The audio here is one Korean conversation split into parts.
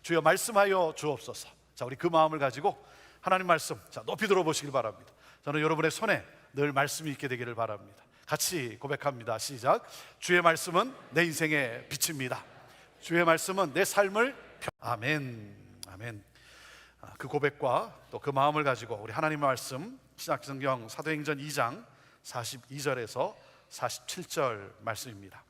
주여 말씀하여 주옵소서. 자, 우리 그 마음을 가지고 하나님 말씀 높이 들어보시길 바랍니다. 저는 여러분의 손에 늘 말씀이 있게 되기를 바랍니다. 같이 고백합니다. 시작. 주의 말씀은 내 인생의 빛입니다. 주의 말씀은 내 삶을 아멘. 아멘. 그 고백과 또 그 마음을 가지고 우리 하나님의 말씀 신약성경 사도행전 2장 42절에서 47절 말씀입니다.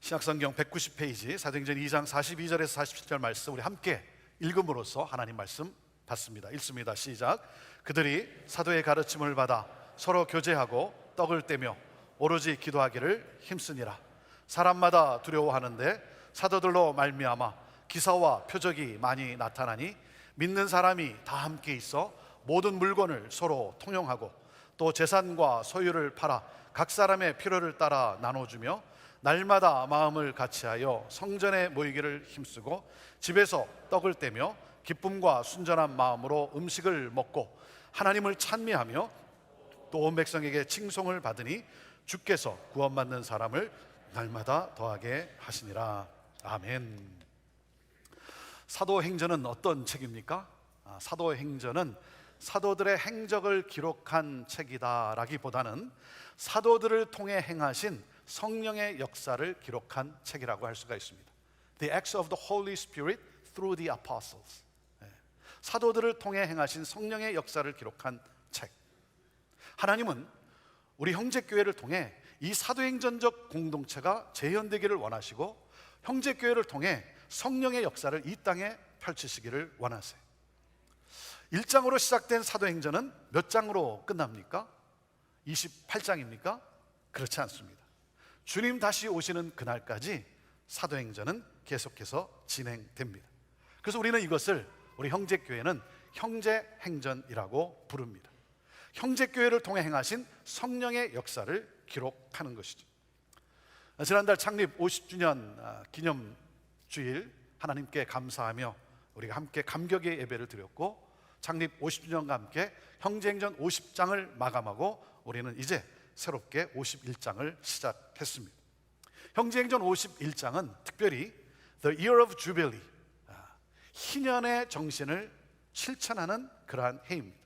신약성경 190페이지 사도행전 2장 42절에서 47절 말씀 우리 함께 읽음으로써 하나님 말씀 받습니다. 읽습니다. 시작. 그들이 사도의 가르침을 받아 서로 교제하고 떡을 떼며 오로지 기도하기를 힘쓰니라. 사람마다 두려워하는데 사도들로 말미암아 기사와 표적이 많이 나타나니 믿는 사람이 다 함께 있어 모든 물건을 서로 통용하고 또 재산과 소유를 팔아 각 사람의 필요를 따라 나눠주며 날마다 마음을 같이하여 성전에 모이기를 힘쓰고 집에서 떡을 떼며 기쁨과 순전한 마음으로 음식을 먹고 하나님을 찬미하며 또 온 백성에게 칭송을 받으니 주께서 구원받는 사람을 날마다 더하게 하시니라. 아멘. 사도행전은 어떤 책입니까? 사도행전은 사도들의 행적을 기록한 책이다라기보다는 사도들을 통해 행하신 성령의 역사를 기록한 책이라고 할 수가 있습니다. The Acts of the Holy Spirit through the Apostles. 사도들을 통해 행하신 성령의 역사를 기록한 책. 하나님은 우리 형제교회를 통해 이 사도행전적 공동체가 재현되기를 원하시고 형제교회를 통해 성령의 역사를 이 땅에 펼치시기를 원하세요. 1장으로 시작된 사도행전은 몇 장으로 끝납니까? 28장입니까? 그렇지 않습니다. 주님 다시 오시는 그날까지 사도행전은 계속해서 진행됩니다. 그래서 우리는 이것을 우리 형제교회는 형제행전이라고 부릅니다. 형제교회를 통해 행하신 성령의 역사를 기록하는 것이죠. 지난달 창립 50주년 기념주일 하나님께 감사하며 우리가 함께 감격의 예배를 드렸고 창립 50주년과 함께 형제행전 50장을 마감하고 우리는 이제 새롭게 51장을 시작했습니다. 형제행전 51장은 특별히 The Year of Jubilee, 희년의 정신을 실천하는 그러한 해입니다.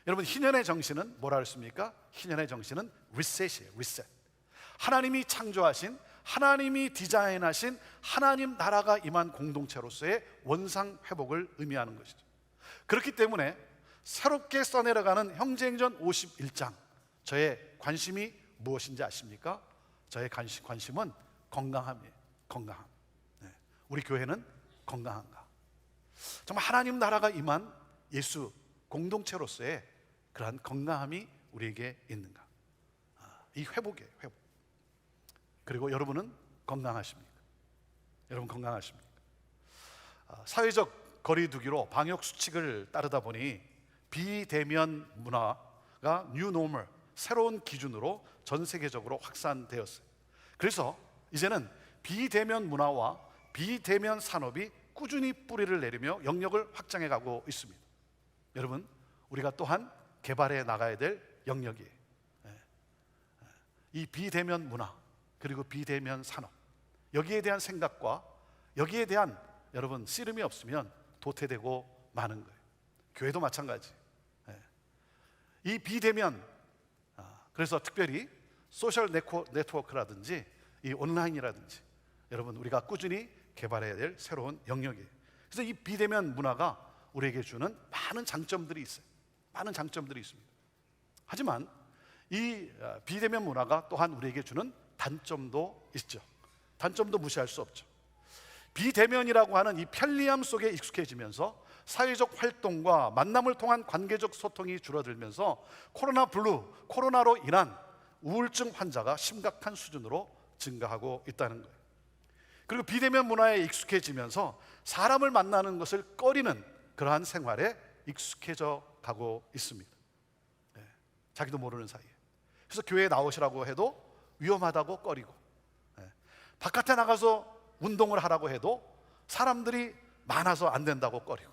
여러분, 희년의 정신은 뭐라 했습니까? 희년의 정신은 리셋이에요. 리셋. 하나님이 창조하신, 하나님이 디자인하신 하나님 나라가 임한 공동체로서의 원상 회복을 의미하는 것이죠. 그렇기 때문에 새롭게 써내려가는 형제행전 51장, 저의 관심이 무엇인지 아십니까? 저의 관심은 건강함이에요. 건강함. 우리 교회는 건강한가? 정말 하나님 나라가 임한 예수 공동체로서의 그러한 건강함이 우리에게 있는가? 이 회복이에요. 회복. 그리고 여러분은 건강하십니까? 여러분 건강하십니까? 사회적 거리두기로 방역 수칙을 따르다 보니 비대면 문화가 뉴 노멀, 새로운 기준으로 전 세계적으로 확산되었어요. 그래서 이제는 비대면 문화와 비대면 산업이 꾸준히 뿌리를 내리며 영역을 확장해 가고 있습니다. 여러분, 우리가 또한 개발해 나가야 될 영역이에요. 이 비대면 문화 그리고 비대면 산업, 여기에 대한 생각과 여기에 대한 여러분 씨름이 없으면 도태되고 마는 거예요. 교회도 마찬가지. 이 비대면, 그래서 특별히 소셜 네트워크라든지 이 온라인이라든지 여러분 우리가 꾸준히 개발해야 될 새로운 영역이에요. 그래서 이 비대면 문화가 우리에게 주는 많은 장점들이 있어요. 많은 장점들이 있습니다. 하지만 이 비대면 문화가 또한 우리에게 주는 단점도 있죠. 단점도 무시할 수 없죠. 비대면이라고 하는 이 편리함 속에 익숙해지면서 사회적 활동과 만남을 통한 관계적 소통이 줄어들면서 코로나 블루, 코로나로 인한 우울증 환자가 심각한 수준으로 증가하고 있다는 거예요. 그리고 비대면 문화에 익숙해지면서 사람을 만나는 것을 꺼리는 그러한 생활에 익숙해져 가고 있습니다. 자기도 모르는 사이에. 그래서 교회에 나오시라고 해도 위험하다고 꺼리고, 바깥에 나가서 운동을 하라고 해도 사람들이 많아서 안 된다고 꺼리고,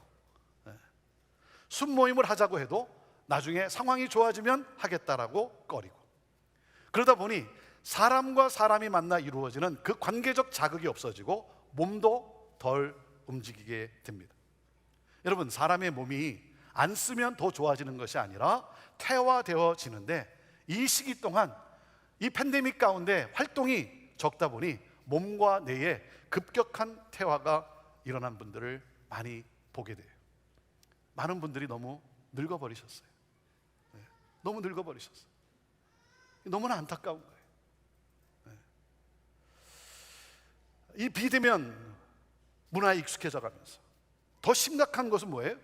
순모임을 하자고 해도 나중에 상황이 좋아지면 하겠다라고 꺼리고, 그러다 보니 사람과 사람이 만나 이루어지는 그 관계적 자극이 없어지고 몸도 덜 움직이게 됩니다. 여러분, 사람의 몸이 안 쓰면 더 좋아지는 것이 아니라 퇴화되어지는데, 이 시기 동안 이 팬데믹 가운데 활동이 적다 보니 몸과 뇌에 급격한 퇴화가 일어난 분들을 많이 보게 돼요. 많은 분들이 너무 늙어버리셨어요. 너무 늙어버리셨어요. 너무나 안타까운 거예요. 이 비대면 문화에 익숙해져 가면서 더 심각한 것은 뭐예요?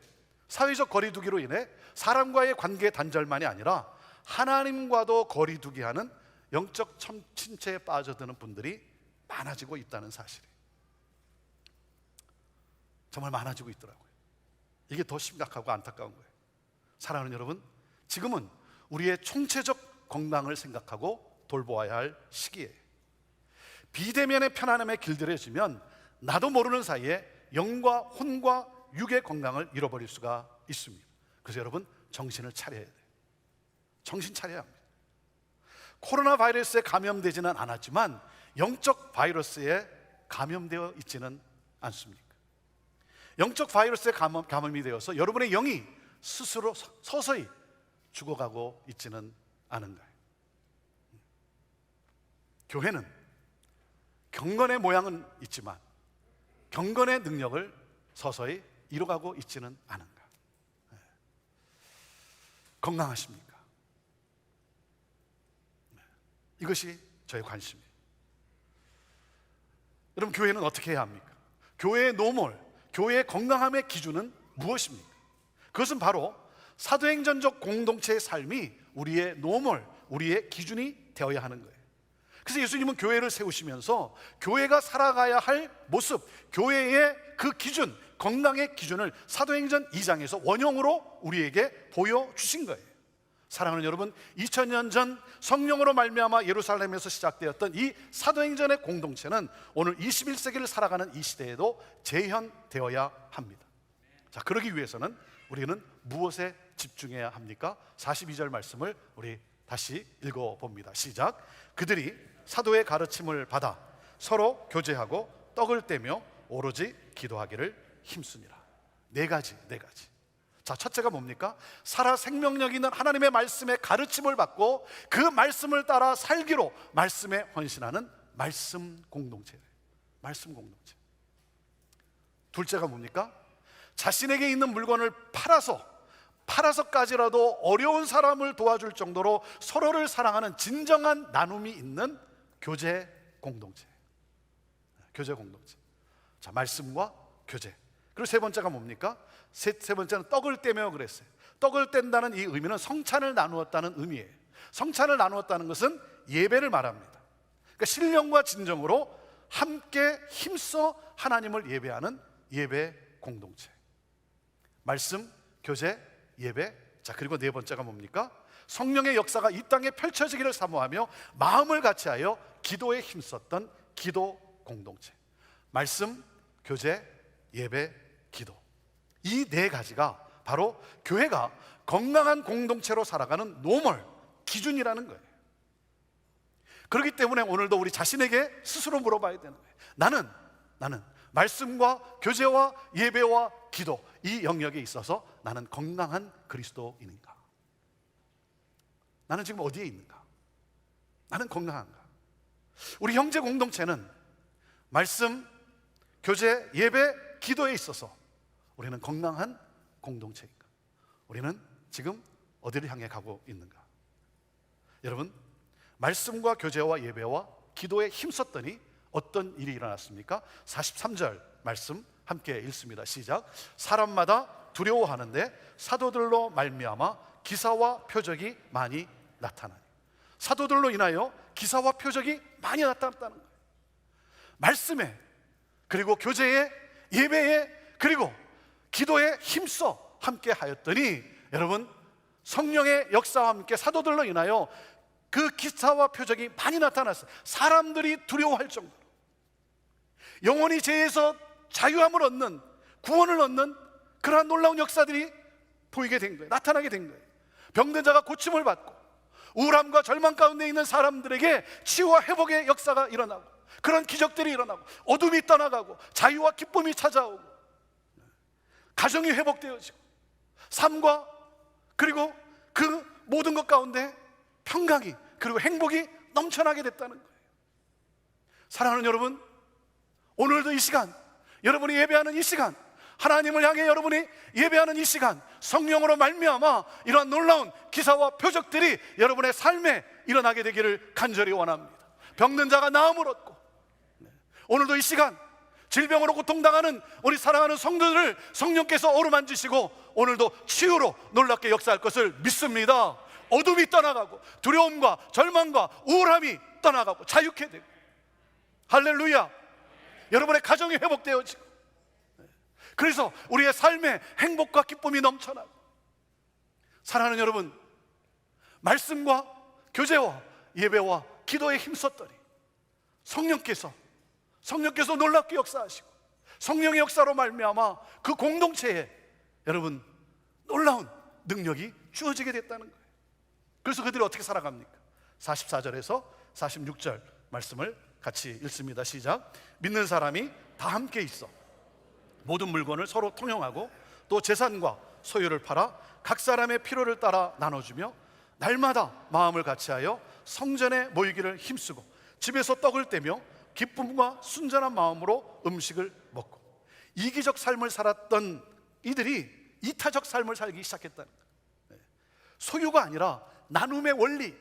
사회적 거리두기로 인해 사람과의 관계 단절만이 아니라 하나님과도 거리두기 하는 영적 침체에 빠져드는 분들이 많아지고 있다는 사실이 정말 많아지고 있더라고요. 이게 더 심각하고 안타까운 거예요. 사랑하는 여러분, 지금은 우리의 총체적 건강을 생각하고 돌보아야 할 시기예요. 비대면의 편안함에 길들여지면 나도 모르는 사이에 영과 혼과 육의 건강을 잃어버릴 수가 있습니다. 그래서 여러분, 정신을 차려야 돼요. 정신 차려야 합니다. 코로나 바이러스에 감염되지는 않았지만 영적 바이러스에 감염되어 있지는 않습니까? 영적 바이러스에 감염이 되어서 여러분의 영이 스스로 서서히 죽어가고 있지는 않은가요? 교회는 경건의 모양은 있지만 경건의 능력을 서서히 잃어가고 있지는 않은가? 건강하십니까? 이것이 저의 관심이에요. 여러분, 교회는 어떻게 해야 합니까? 교회의 노멀, 교회의 건강함의 기준은 무엇입니까? 그것은 바로 사도행전적 공동체의 삶이 우리의 노멀, 우리의 기준이 되어야 하는 거예요. 그래서 예수님은 교회를 세우시면서 교회가 살아가야 할 모습, 교회의 그 기준, 건강의 기준을 사도행전 2장에서 원형으로 우리에게 보여주신 거예요. 사랑하는 여러분, 2000년 전 성령으로 말미암아 예루살렘에서 시작되었던 이 사도행전의 공동체는 오늘 21세기를 살아가는 이 시대에도 재현되어야 합니다. 자, 그러기 위해서는 우리는 무엇에 집중해야 합니까? 42절 말씀을 우리 다시 읽어봅니다. 시작. 그들이 사도의 가르침을 받아 서로 교제하고 떡을 떼며 오로지 기도하기를 힘쓰니라. 네 가지. 자, 첫째가 뭡니까? 살아 생명력 있는 하나님의 말씀의 가르침을 받고 그 말씀을 따라 살기로 말씀에 헌신하는 말씀 공동체예요. 말씀 공동체. 둘째가 뭡니까? 자신에게 있는 물건을 팔아서까지라도 어려운 사람을 도와줄 정도로 서로를 사랑하는 진정한 나눔이 있는 교제 공동체. 교제 공동체. 자, 말씀과 교제. 그리고 세 번째가 뭡니까? 세 번째는 떡을 떼며 그랬어요. 떡을 뗀다는 이 의미는 성찬을 나누었다는 의미예요. 성찬을 나누었다는 것은 예배를 말합니다. 그러니까 신령과 진정으로 함께 힘써 하나님을 예배하는 예배 공동체. 말씀, 교제, 예배. 자, 그리고 네 번째가 뭡니까? 성령의 역사가 이 땅에 펼쳐지기를 사모하며 마음을 같이하여 기도에 힘썼던 기도 공동체. 말씀, 교제, 예배, 기도. 이 네 가지가 바로 교회가 건강한 공동체로 살아가는 노멀, 기준이라는 거예요. 그렇기 때문에 오늘도 우리 자신에게 스스로 물어봐야 되는 거예요. 나는 말씀과 교제와 예배와 기도, 이 영역에 있어서 나는 건강한 그리스도인인가? 나는 지금 어디에 있는가? 나는 건강한가? 우리 형제 공동체는 말씀, 교제, 예배, 기도에 있어서 우리는 건강한 공동체인가? 우리는 지금 어디를 향해 가고 있는가? 여러분, 말씀과 교제와 예배와 기도에 힘썼더니 어떤 일이 일어났습니까? 43절 말씀 함께 읽습니다. 시작. 사람마다 두려워하는데 사도들로 말미암아 기사와 표적이 많이 나타나니. 사도들로 인하여 기사와 표적이 많이 나타났다는 거예요. 말씀에, 그리고 교제에, 예배에, 그리고 기도에 힘써 함께 하였더니 여러분, 성령의 역사와 함께 사도들로 인하여 그 기사와 표적이 많이 나타났어요. 사람들이 두려워할 정도로 영혼이 죄에서 자유함을 얻는, 구원을 얻는 그러한 놀라운 역사들이 보이게 된 거예요. 나타나게 된 거예요. 병든 자가 고침을 받고 우울함과 절망 가운데 있는 사람들에게 치유와 회복의 역사가 일어나고 그런 기적들이 일어나고 어둠이 떠나가고 자유와 기쁨이 찾아오고 가정이 회복되어지고 삶과 그리고 그 모든 것 가운데 평강이 그리고 행복이 넘쳐나게 됐다는 거예요. 사랑하는 여러분, 오늘도 이 시간, 여러분이 예배하는 이 시간, 하나님을 향해 여러분이 예배하는 이 시간, 성령으로 말미암아 이러한 놀라운 기사와 표적들이 여러분의 삶에 일어나게 되기를 간절히 원합니다. 병든 자가 나음을 얻고, 오늘도 이 시간 질병으로 고통당하는 우리 사랑하는 성도들을 성령께서 어루만지시고 오늘도 치유로 놀랍게 역사할 것을 믿습니다. 어둠이 떠나가고 두려움과 절망과 우울함이 떠나가고 자유케 되고, 할렐루야. 여러분의 가정이 회복되어지고, 그래서 우리의 삶에 행복과 기쁨이 넘쳐나고. 사랑하는 여러분, 말씀과 교제와 예배와 기도에 힘썼더니 성령께서 놀랍게 역사하시고 성령의 역사로 말미암아 그 공동체에 여러분 놀라운 능력이 주어지게 됐다는 거예요. 그래서 그들이 어떻게 살아갑니까? 44절에서 46절 말씀을 같이 읽습니다. 시작. 믿는 사람이 다 함께 있어 모든 물건을 서로 통용하고 또 재산과 소유를 팔아 각 사람의 필요를 따라 나눠주며 날마다 마음을 같이하여 성전에 모이기를 힘쓰고 집에서 떡을 떼며 기쁨과 순전한 마음으로 음식을 먹고. 이기적 삶을 살았던 이들이 이타적 삶을 살기 시작했다는 거예요. 소유가 아니라 나눔의 원리,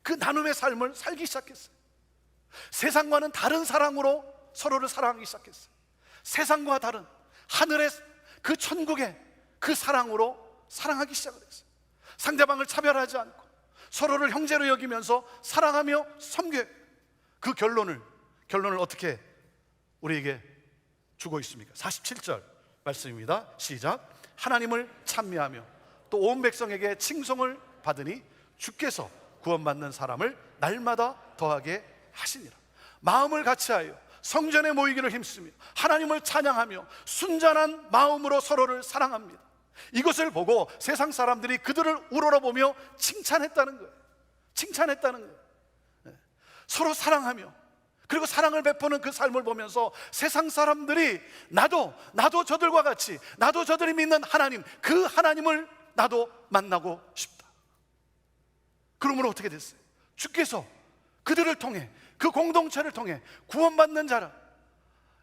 그 나눔의 삶을 살기 시작했어요. 세상과는 다른 사랑으로 서로를 사랑하기 시작했어요. 세상과 다른 하늘의 그 천국의 그 사랑으로 사랑하기 시작을 했어요. 상대방을 차별하지 않고 서로를 형제로 여기면서 사랑하며 섬겨요. 그 결론을 어떻게 우리에게 주고 있습니까? 47절 말씀입니다. 시작. 하나님을 찬미하며 또 온 백성에게 칭송을 받으니 주께서 구원받는 사람을 날마다 더하게 하시니라. 마음을 같이하여 성전에 모이기를 힘쓰며 하나님을 찬양하며 순전한 마음으로 서로를 사랑합니다. 이것을 보고 세상 사람들이 그들을 우러러보며 칭찬했다는 거예요. 칭찬했다는 거예요. 서로 사랑하며 그리고 사랑을 베푸는 그 삶을 보면서 세상 사람들이 나도 저들과 같이, 나도 저들이 믿는 하나님, 그 하나님을 나도 만나고 싶다. 그러므로 어떻게 됐어요? 주께서 그들을 통해, 그 공동체를 통해 구원받는 자라,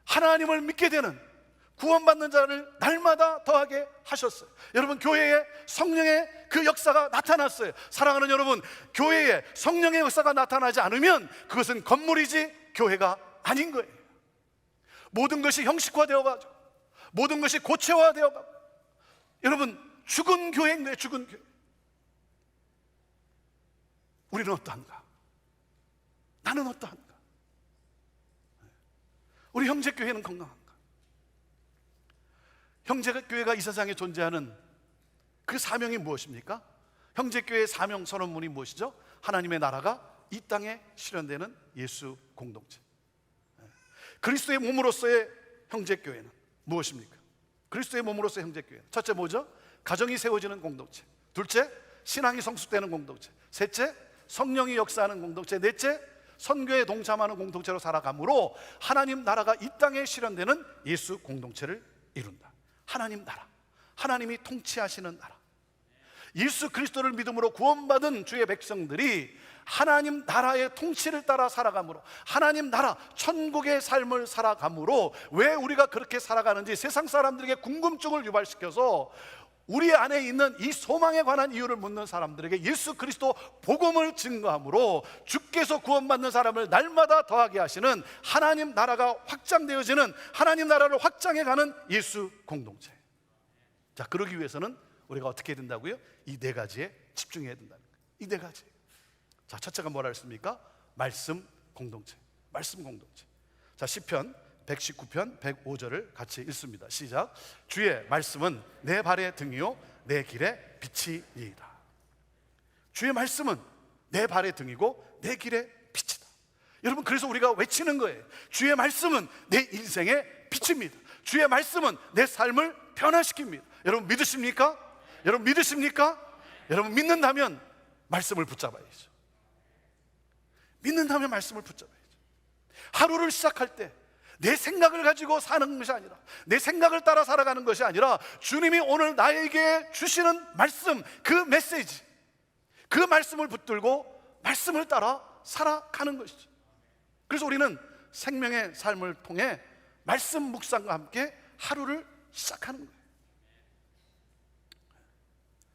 하나님을 믿게 되는 구원받는 자를 날마다 더하게 하셨어요. 여러분, 교회에 성령의 그 역사가 나타났어요. 사랑하는 여러분, 교회에 성령의 역사가 나타나지 않으면 그것은 건물이지 교회가 아닌 거예요. 모든 것이 형식화되어가지고 모든 것이 고체화되어가고, 여러분, 죽은 교회인 거예요. 죽은 교회. 우리는 어떠한가? 나는 어떠한가? 우리 형제교회는 건강한가? 형제교회가 이 세상에 존재하는 그 사명이 무엇입니까? 형제교회의 사명 선언문이 무엇이죠? 하나님의 나라가 이 땅에 실현되는 예수 공동체. 그리스도의 몸으로서의 형제교회는 무엇입니까? 그리스도의 몸으로서의 형제교회는 첫째 뭐죠? 가정이 세워지는 공동체. 둘째, 신앙이 성숙되는 공동체. 셋째, 성령이 역사하는 공동체. 넷째, 선교에 동참하는 공동체로 살아가므로 하나님 나라가 이 땅에 실현되는 예수 공동체를 이룬다. 하나님 나라, 하나님이 통치하시는 나라. 예수 그리스도를 믿음으로 구원받은 주의 백성들이 하나님 나라의 통치를 따라 살아가므로, 하나님 나라 천국의 삶을 살아가므로, 왜 우리가 그렇게 살아가는지 세상 사람들에게 궁금증을 유발시켜서 우리 안에 있는 이 소망에 관한 이유를 묻는 사람들에게 예수 그리스도 복음을 증거함으로 주께서 구원받는 사람을 날마다 더하게 하시는 하나님 나라가 확장되어지는, 하나님 나라를 확장해가는 예수 공동체. 자, 그러기 위해서는 우리가 어떻게 해야 된다고요? 이 네 가지에 집중해야 된다는 거예요. 이 네 가지. 자, 첫째가 뭐라 했습니까? 말씀 공동체. 말씀 공동체. 자, 시편 119편 105절을 같이 읽습니다. 시작. 주의 말씀은 내 발의 등이요 내 길의 빛이니이다. 주의 말씀은 내 발의 등이고 내 길의 빛이다. 여러분, 그래서 우리가 외치는 거예요. 주의 말씀은 내 인생의 빛입니다. 주의 말씀은 내 삶을 변화시킵니다. 여러분 믿으십니까? 여러분 믿으십니까? 여러분 믿는다면 말씀을 붙잡아야죠. 믿는다면 말씀을 붙잡아야죠. 하루를 시작할 때 내 생각을 가지고 사는 것이 아니라, 내 생각을 따라 살아가는 것이 아니라, 주님이 오늘 나에게 주시는 말씀, 그 메시지, 그 말씀을 붙들고 말씀을 따라 살아가는 것이죠. 그래서 우리는 생명의 삶을 통해 말씀 묵상과 함께 하루를 시작하는 거예요.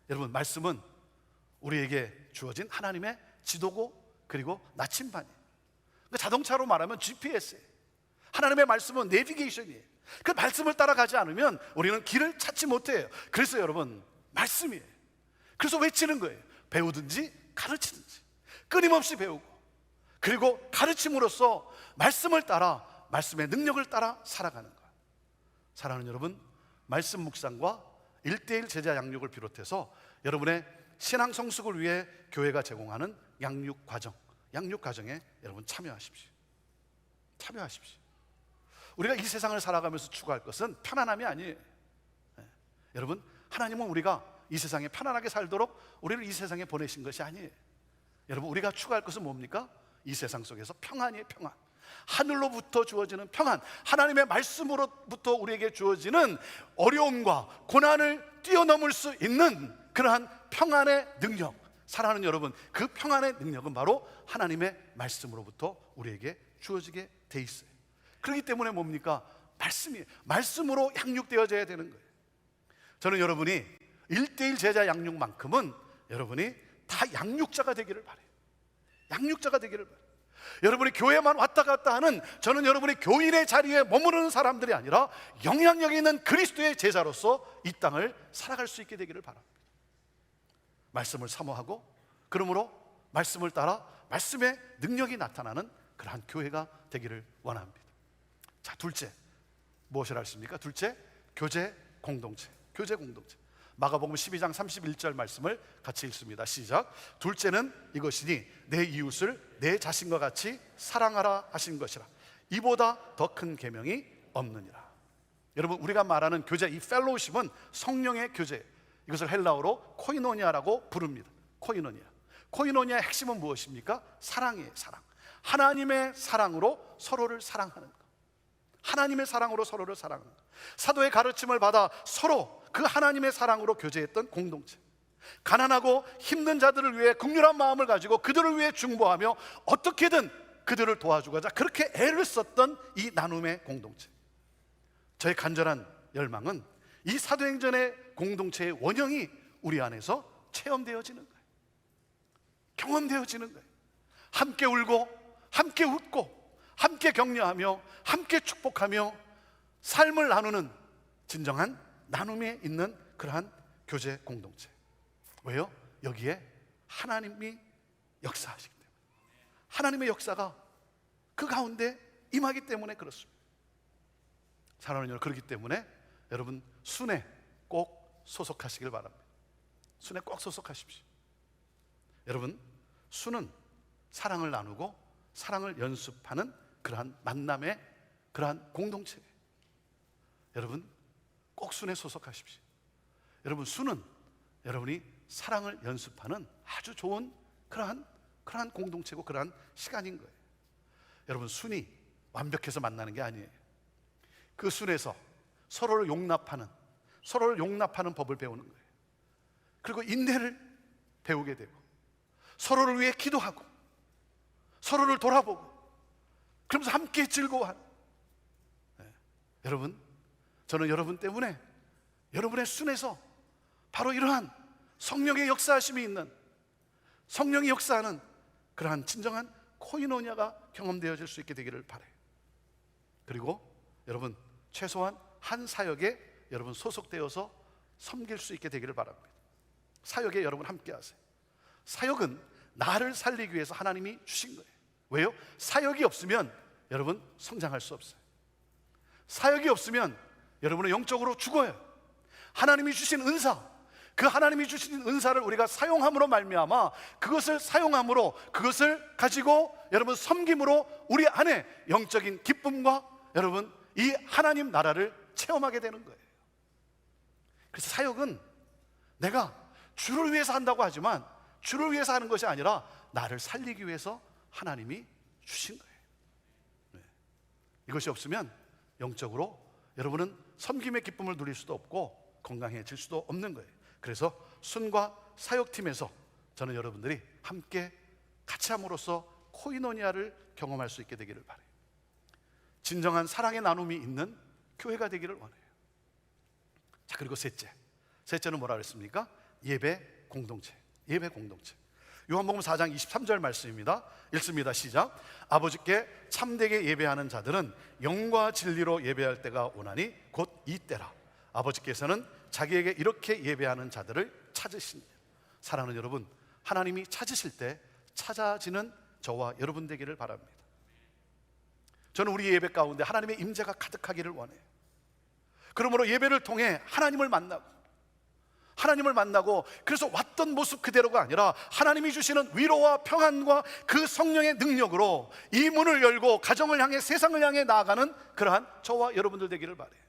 여러분, 말씀은 우리에게 주어진 하나님의 지도고, 그리고 나침반이에요. 그러니까 자동차로 말하면 GPS예요. 하나님의 말씀은 내비게이션이에요. 그 말씀을 따라가지 않으면 우리는 길을 찾지 못해요. 그래서 여러분, 말씀이에요. 그래서 외치는 거예요. 배우든지 가르치든지 끊임없이 배우고, 그리고 가르침으로써 말씀을 따라, 말씀의 능력을 따라 살아가는 거예요. 사랑하는 여러분, 말씀 묵상과 1:1 제자 양육을 비롯해서 여러분의 신앙 성숙을 위해 교회가 제공하는 양육 과정에 여러분 참여하십시오. 참여하십시오. 우리가 이 세상을 살아가면서 추구할 것은 편안함이 아니에요. 여러분, 하나님은 우리가 이 세상에 편안하게 살도록 우리를 이 세상에 보내신 것이 아니에요. 여러분, 우리가 추구할 것은 뭡니까? 이 세상 속에서 평안이에요. 평안. 하늘로부터 주어지는 평안, 하나님의 말씀으로부터 우리에게 주어지는 어려움과 고난을 뛰어넘을 수 있는 그러한 평안의 능력. 사랑하는 여러분, 그 평안의 능력은 바로 하나님의 말씀으로부터 우리에게 주어지게 돼 있어요. 그렇기 때문에 뭡니까? 말씀이에요. 말씀으로 양육되어져야 되는 거예요. 저는 여러분이 1:1 제자 양육만큼은 여러분이 다 양육자가 되기를 바라요. 양육자가 되기를 바라요. 여러분이 교회만 왔다 갔다 하는, 저는 여러분이 교인의 자리에 머무르는 사람들이 아니라 영향력 있는 그리스도의 제자로서 이 땅을 살아갈 수 있게 되기를 바랍니다. 말씀을 사모하고, 그러므로 말씀을 따라 말씀의 능력이 나타나는 그러한 교회가 되기를 원합니다. 자, 둘째, 무엇을 하십니까? 둘째, 교제 공동체. 교제 공동체. 마가복음 12장 31절 말씀을 같이 읽습니다. 시작. 둘째는 이것이니 내 이웃을 내 자신과 같이 사랑하라 하신 것이라. 이보다 더 큰 계명이 없느니라. 여러분, 우리가 말하는 교제, 이 펠로우십은 성령의 교제, 이것을 헬라어로 코이노니아라고 부릅니다. 코이노니아의 핵심은 무엇입니까? 사랑이에요. 사랑. 하나님의 사랑으로 서로를 사랑하는 것. 하나님의 사랑으로 서로를 사랑하는 것. 사도의 가르침을 받아 서로 그 하나님의 사랑으로 교제했던 공동체. 가난하고 힘든 자들을 위해 긍휼한 마음을 가지고 그들을 위해 중보하며 어떻게든 그들을 도와주고자 그렇게 애를 썼던 이 나눔의 공동체. 저의 간절한 열망은 이 사도행전의 공동체의 원형이 우리 안에서 체험되어지는 거예요. 경험되어지는 거예요. 함께 울고, 함께 웃고, 함께 격려하며, 함께 축복하며 삶을 나누는 진정한 나눔에 있는 그러한 교제 공동체. 왜요? 여기에 하나님이 역사하시기 때문에, 하나님의 역사가 그 가운데 임하기 때문에 그렇습니다. 사랑하는 여러분, 그렇기 때문에 여러분 순회 꼭 소속하시길 바랍니다. 순회 꼭 소속하십시오. 여러분, 순은 사랑을 나누고 사랑을 연습하는 그러한 만남의 그러한 공동체예요. 여러분 꼭 순에 소속하십시오. 여러분, 순은 여러분이 사랑을 연습하는 아주 좋은 그러한 공동체고 그러한 시간인 거예요. 여러분, 순이 완벽해서 만나는 게 아니에요. 그 순에서 서로를 용납하는 법을 배우는 거예요. 그리고 인내를 배우게 되고, 서로를 위해 기도하고, 서로를 돌아보고, 그러면서 함께 즐거워하는. 여러분, 저는 여러분 때문에, 여러분의 순에서 바로 이러한 성령의 역사하심이 있는, 성령이 역사하는 그러한 진정한 코이노니아가 경험되어질 수 있게 되기를 바라요. 그리고 여러분, 최소한 한 사역에 여러분 소속되어서 섬길 수 있게 되기를 바랍니다. 사역에 여러분 함께 하세요. 사역은 나를 살리기 위해서 하나님이 주신 거예요. 왜요? 사역이 없으면 여러분 성장할 수 없어요. 사역이 없으면 여러분은 영적으로 죽어요. 하나님이 주신 은사, 그 하나님이 주신 은사를 우리가 사용함으로 말미암아, 그것을 사용함으로, 그것을 가지고 여러분 섬김으로 우리 안에 영적인 기쁨과 여러분 이 하나님 나라를 체험하게 되는 거예요. 그래서 사역은 내가 주를 위해서 한다고 하지만 주를 위해서 하는 것이 아니라 나를 살리기 위해서 하나님이 주신 거예요. 네. 이것이 없으면 영적으로 여러분은 섬김의 기쁨을 누릴 수도 없고 건강해질 수도 없는 거예요. 그래서 순과 사역팀에서 저는 여러분들이 함께 같이 함으로써 코이노니아를 경험할 수 있게 되기를 바라요. 진정한 사랑의 나눔이 있는 교회가 되기를 원해요. 자, 그리고 셋째는 뭐라 그랬습니까? 예배 공동체. 예배 공동체. 요한복음 4장 23절 말씀입니다. 읽습니다. 시작. 아버지께 참되게 예배하는 자들은 영과 진리로 예배할 때가 오나니 곧 이때라. 아버지께서는 자기에게 이렇게 예배하는 자들을 찾으시니. 사랑하는 여러분, 하나님이 찾으실 때 찾아지는 저와 여러분 되기를 바랍니다. 저는 우리 예배 가운데 하나님의 임재가 가득하기를 원해요. 그러므로 예배를 통해 하나님을 만나고 그래서 왔던 모습 그대로가 아니라 하나님이 주시는 위로와 평안과 그 성령의 능력으로 이 문을 열고 가정을 향해 세상을 향해 나아가는 그러한 저와 여러분들 되기를 바라요.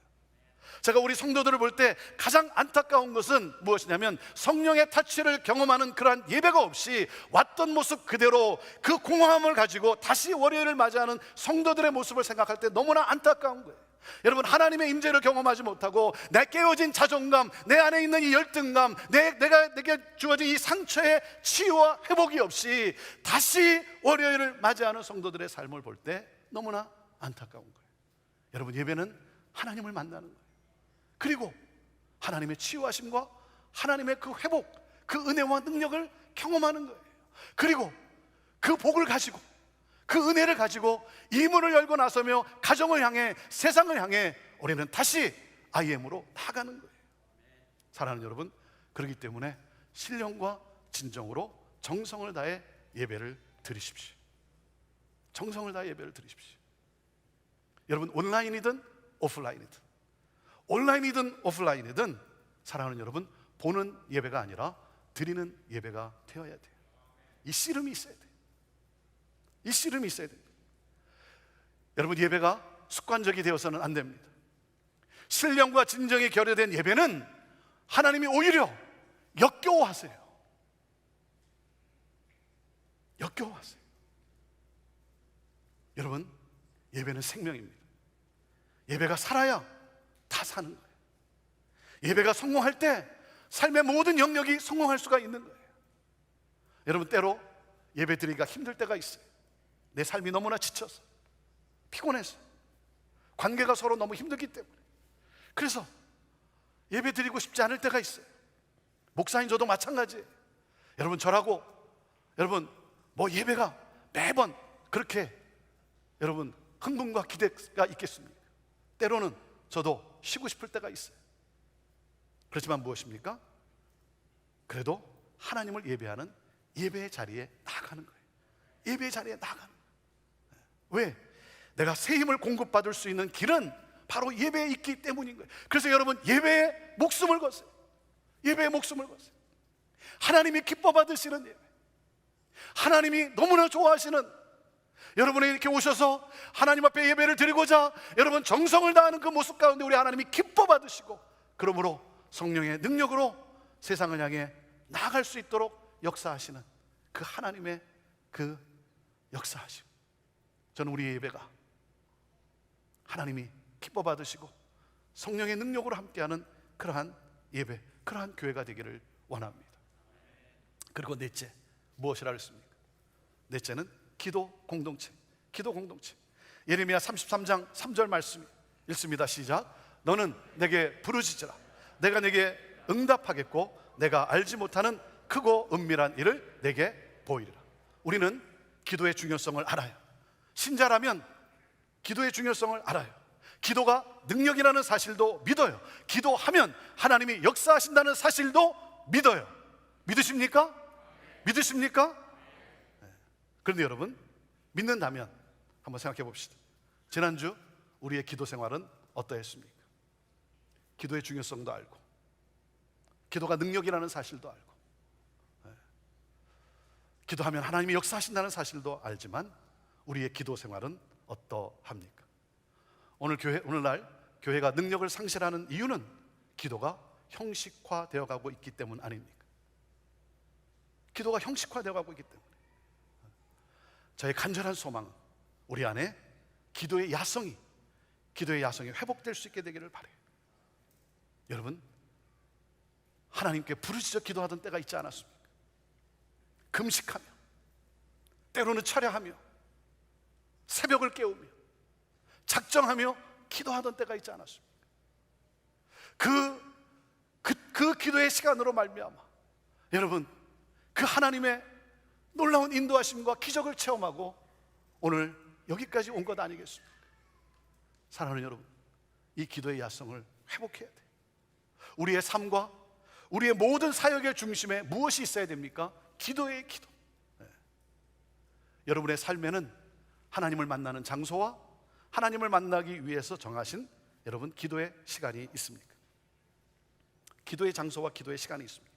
제가 우리 성도들을 볼 때 가장 안타까운 것은 무엇이냐면 성령의 타치를 경험하는 그러한 예배가 없이 왔던 모습 그대로 그 공허함을 가지고 다시 월요일을 맞이하는 성도들의 모습을 생각할 때 너무나 안타까운 거예요. 여러분, 하나님의 임재를 경험하지 못하고 내 깨어진 자존감, 내 안에 있는 이 열등감, 내게 주어진 이 상처의 치유와 회복이 없이 다시 월요일을 맞이하는 성도들의 삶을 볼 때 너무나 안타까운 거예요. 여러분, 예배는 하나님을 만나는 거예요. 그리고 하나님의 치유하심과 하나님의 그 회복, 그 은혜와 능력을 경험하는 거예요. 그리고 그 복을 가지고, 그 은혜를 가지고 이 문을 열고 나서며 가정을 향해, 세상을 향해 우리는 다시 IM으로 나아가는 거예요. 사랑하는 여러분, 그렇기 때문에 신령과 진정으로 정성을 다해 예배를 드리십시오. 정성을 다해 예배를 드리십시오. 여러분, 온라인이든 오프라인이든 사랑하는 여러분, 보는 예배가 아니라 드리는 예배가 되어야 돼요. 이 씨름이 있어야 돼요. 이 씨름이 있어야 됩니다. 여러분, 예배가 습관적이 되어서는 안 됩니다. 신령과 진정이 결여된 예배는 하나님이 오히려 역겨워하세요. 여러분, 예배는 생명입니다. 예배가 살아야 다 사는 거예요. 예배가 성공할 때 삶의 모든 영역이 성공할 수가 있는 거예요. 여러분, 때로 예배 드리기가 힘들 때가 있어요. 내 삶이 너무나 지쳐서, 피곤해서, 관계가 서로 너무 힘들기 때문에. 그래서 예배 드리고 싶지 않을 때가 있어요. 목사인 저도 마찬가지예요. 여러분, 저라고 여러분 예배가 매번 그렇게 여러분 흥분과 기대가 있겠습니까? 때로는 저도 쉬고 싶을 때가 있어요. 그렇지만 무엇입니까? 그래도 하나님을 예배하는 예배의 자리에 나아가는 거예요. 예배의 자리에 나아가는 거예요. 왜? 내가 새 힘을 공급받을 수 있는 길은 바로 예배에 있기 때문인 거예요. 그래서 여러분, 예배에 목숨을 거세요. 예배에 목숨을 거세요. 하나님이 기뻐 받으시는 예배, 하나님이 너무나 좋아하시는, 여러분이 이렇게 오셔서 하나님 앞에 예배를 드리고자 여러분 정성을 다하는 그 모습 가운데 우리 하나님이 기뻐 받으시고, 그러므로 성령의 능력으로 세상을 향해 나아갈 수 있도록 역사하시는 그 하나님의 그 역사하심. 저는 우리 예배가 하나님이 기뻐 받으시고 성령의 능력으로 함께하는 그러한 예배, 그러한 교회가 되기를 원합니다. 그리고 넷째, 무엇이라 했습니까? 넷째는 기도 공동체. 예레미야 33장 3절 말씀 읽습니다. 시작. 너는 내게 부르짖으라. 내가 내게 응답하겠고 내가 알지 못하는 크고 은밀한 일을 내게 보이리라. 우리는 기도의 중요성을 알아요. 신자라면 기도의 중요성을 알아요. 기도가 능력이라는 사실도 믿어요. 기도하면 하나님이 역사하신다는 사실도 믿어요. 믿으십니까? 그런데 여러분, 믿는다면 한번 생각해 봅시다. 지난주 우리의 기도 생활은 어떠했습니까? 기도의 중요성도 알고, 기도가 능력이라는 사실도 알고, 기도하면 하나님이 역사하신다는 사실도 알지만 우리의 기도 생활은 어떠합니까? 오늘날 교회가 능력을 상실하는 이유는 기도가 형식화되어 가고 있기 때문 아닙니까? 기도가 형식화되어 가고 있기 때문에 저의 간절한 소망은 우리 안에 기도의 야성이 기도의 야성이 회복될 수 있게 되기를 바라요. 여러분, 하나님께 부르짖어 기도하던 때가 있지 않았습니까? 금식하며, 때로는 철야하며, 새벽을 깨우며, 작정하며 기도하던 때가 있지 않았습니까? 그 기도의 시간으로 말미암아 여러분, 그 하나님의 놀라운 인도하심과 기적을 체험하고 오늘 여기까지 온 것 아니겠습니까? 사랑하는 여러분, 이 기도의 야성을 회복해야 돼요. 우리의 삶과 우리의 모든 사역의 중심에 무엇이 있어야 됩니까? 기도의 기도. 여러분의 삶에는 하나님을 만나는 장소와 하나님을 만나기 위해서 정하신 여러분 기도의 시간이 있습니까? 기도의 장소와 기도의 시간이 있습니까?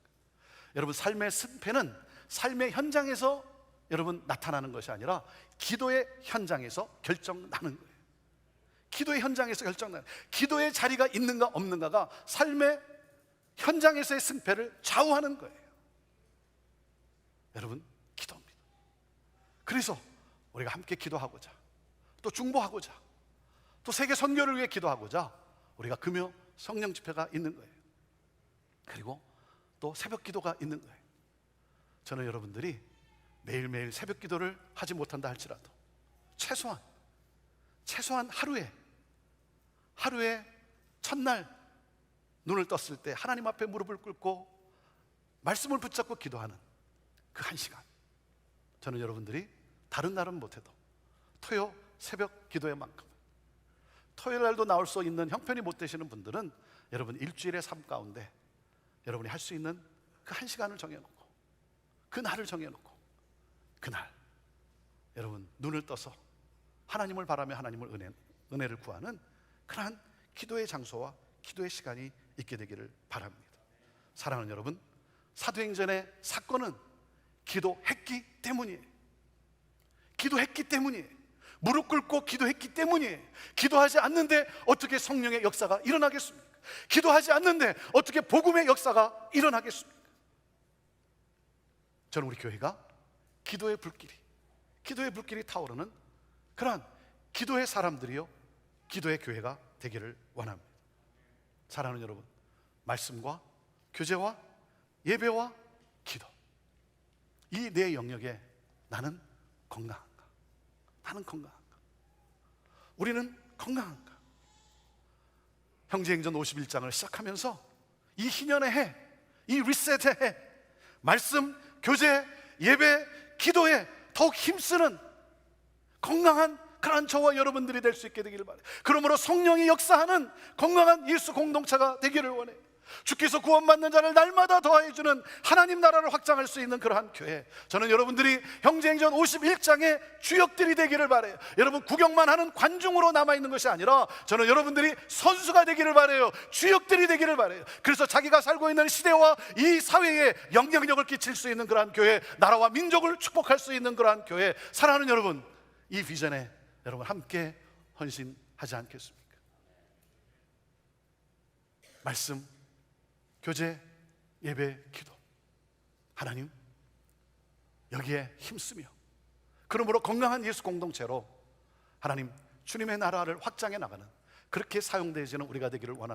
여러분, 삶의 승패는 삶의 현장에서 여러분 나타나는 것이 아니라 기도의 현장에서 결정나는 거예요. 기도의 현장에서 결정나는, 기도의 자리가 있는가 없는가가 삶의 현장에서의 승패를 좌우하는 거예요. 여러분, 기도입니다. 그래서 우리가 함께 기도하고자, 또 중보하고자, 또 세계 선교를 위해 기도하고자 우리가 금요 성령 집회가 있는 거예요. 그리고 또 새벽 기도가 있는 거예요. 저는 여러분들이 매일매일 새벽 기도를 하지 못한다 할지라도 최소한 하루에 첫날 눈을 떴을 때 하나님 앞에 무릎을 꿇고 말씀을 붙잡고 기도하는 그 한 시간, 저는 여러분들이 다른 날은 못해도 토요 새벽 기도의 만큼, 토요일 날도 나올 수 있는 형편이 못 되시는 분들은 여러분 일주일의 삶 가운데 여러분이 할 수 있는 그 한 시간을 정해놓고, 그 날을 정해놓고, 그날 여러분 눈을 떠서 하나님을 바라며 하나님을 은혜를 구하는 그러한 기도의 장소와 기도의 시간이 있게 되기를 바랍니다. 사랑하는 여러분, 사도행전의 사건은 기도했기 때문이에요. 기도했기 때문이에요. 무릎 꿇고 기도했기 때문이에요. 기도하지 않는데 어떻게 성령의 역사가 일어나겠습니까? 기도하지 않는데 어떻게 복음의 역사가 일어나겠습니까? 저는 우리 교회가 기도의 불길이 타오르는 그러한 기도의 사람들이요, 기도의 교회가 되기를 원합니다. 사랑하는 여러분, 말씀과 교제와 예배와 기도, 이 네 영역에 나는 건강한가? 우리는 건강한가? 형제행전 51장을 시작하면서 이 희년의 해, 이 리셋의 해, 말씀, 교제, 예배, 기도에 더욱 힘쓰는 건강한 그런 저와 여러분들이 될 수 있게 되기를 바라요. 그러므로 성령이 역사하는 건강한 예수 공동체가 되기를 원해요. 주께서 구원받는 자를 날마다 더하여 주는 하나님 나라를 확장할 수 있는 그러한 교회, 저는 여러분들이 형제행전 51장의 주역들이 되기를 바라요. 여러분 구경만 하는 관중으로 남아있는 것이 아니라 저는 여러분들이 선수가 되기를 바라요. 주역들이 되기를 바라요. 그래서 자기가 살고 있는 시대와 이 사회에 영향력을 끼칠 수 있는 그러한 교회, 나라와 민족을 축복할 수 있는 그러한 교회, 사랑하는 여러분, 이 비전에 여러분 함께 헌신하지 않겠습니까? 말씀, 교제, 예배, 기도, 하나님 여기에 힘쓰며, 그러므로 건강한 예수 공동체로 하나님 주님의 나라를 확장해 나가는, 그렇게 사용되어지는 우리가 되기를 원합니다.